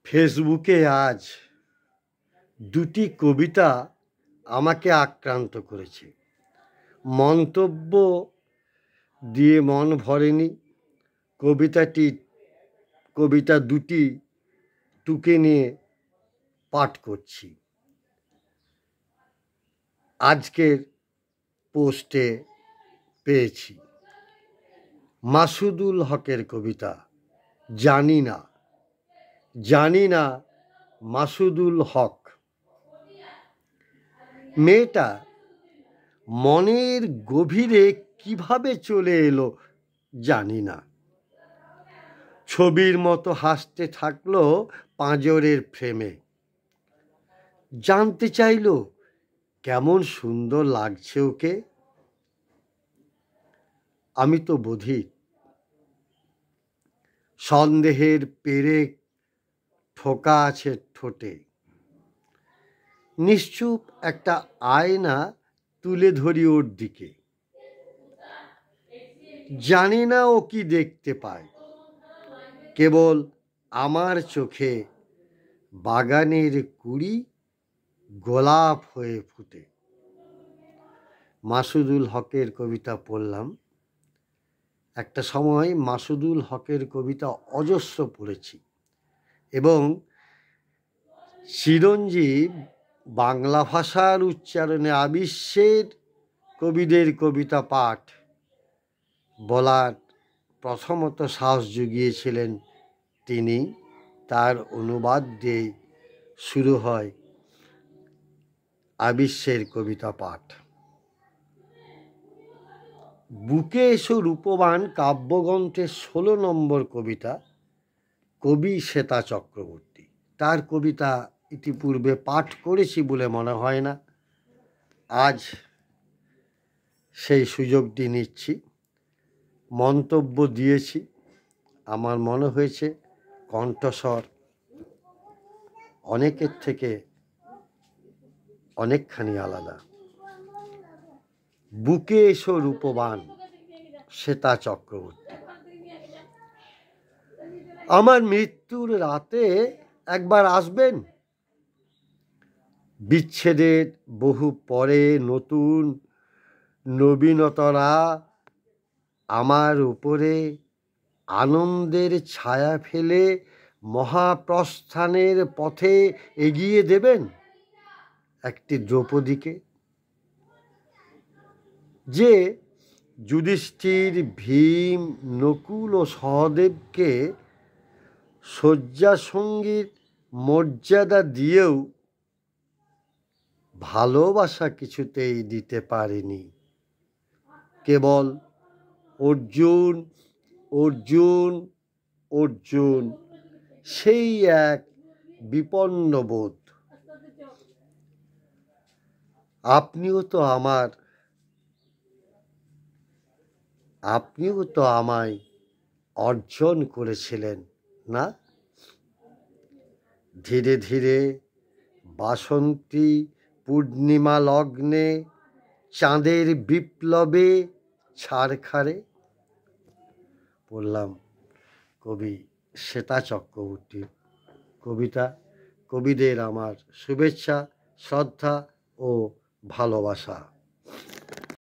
ফেসবুকে আজ দুটি কবিতা আমাকে আক্রান্ত করেছে। মন্তব্য দিয়ে মন ভরেনি। কবিতা দুটি টুকে নিয়ে পাঠ করছি। আজকের পোস্টে পেয়েছি মাসুদুল হকের কবিতা জানি না মাসুদুল হক। মেয়েটা মনের গভীরে কিভাবে চলে এলো জানি না। ছবির মতো হাসতে থাকলো পাঁজরের ফ্রেমে। জানতে চাইলো কেমন সুন্দর লাগছে ওকে। আমি তো বধির। সন্দেহের পেরেক ঠোকা আছে ঠোঁটে। নিশ্চুপ একটা আয়না তুলে ধরি ওর দিকে। জানি না ও কি দেখতে পায়, কেবল আমার চোখে বাগানের কুড়ি গোলাপ হয়ে ফুটে। মাসুদুল হকের কবিতা পড়লাম। একটা সময় মাসুদুল হকের কবিতা অজস্র পড়েছি এবং চিরঞ্জীব বাংলা ভাষার উচ্চারণে আবিশ্বের কবিদের কবিতা পাঠ বলার প্রথমত সাহস জুগিয়েছিলেন তিনি। তার অনুবাদ দিয়ে শুরু হয় আবিশ্বের কবিতা পাঠ। বুকে এসো রূপবান কাব্যগ্রন্থের 16 নম্বর কবিতা, কবি শ্বেতা চক্রবর্তী। তার কবিতা ইতিপূর্বে পাঠ করেছি বলে মনে হয় না। আজ সেই সুযোগটি নিচ্ছি। মন্তব্য দিয়েছি। আমার মনে হয়েছে কণ্ঠস্বর অনেকের থেকে অনেকখানি আলাদা। বুকে এসো রূপবান শ্বেতা চক্রবর্তী। আমার মৃত্যুর রাতে একবার আসবেন। বিচ্ছেদের বহু পরে নতুন নবীনতরা আমার উপরে আনন্দের ছায়া ফেলে মহাপ্রস্থানের পথে এগিয়ে দেবেন একটি দ্রৌপদীকে, যে যুধিষ্ঠির, ভীম, নকুল ও সহদেবকে শয্যাসঙ্গীর মর্যাদা দিয়েও ভালোবাসা কিছুতেই দিতে পারেনি। কেবল অর্জুন অর্জুন অর্জুন, সেই এক বিপন্ন বোধ। আপনিও তো আমায় অর্জন করেছিলেন না? ধীরে ধীরে বাসন্তী পূর্ণিমা লগ্নে চাঁদের বিপ্লবে ছারখারে। পড়লাম কবি শ্বেতা চক্রবর্তীর কবিতা। কবিদের আমার শুভেচ্ছা, শ্রদ্ধা ও ভালোবাসা।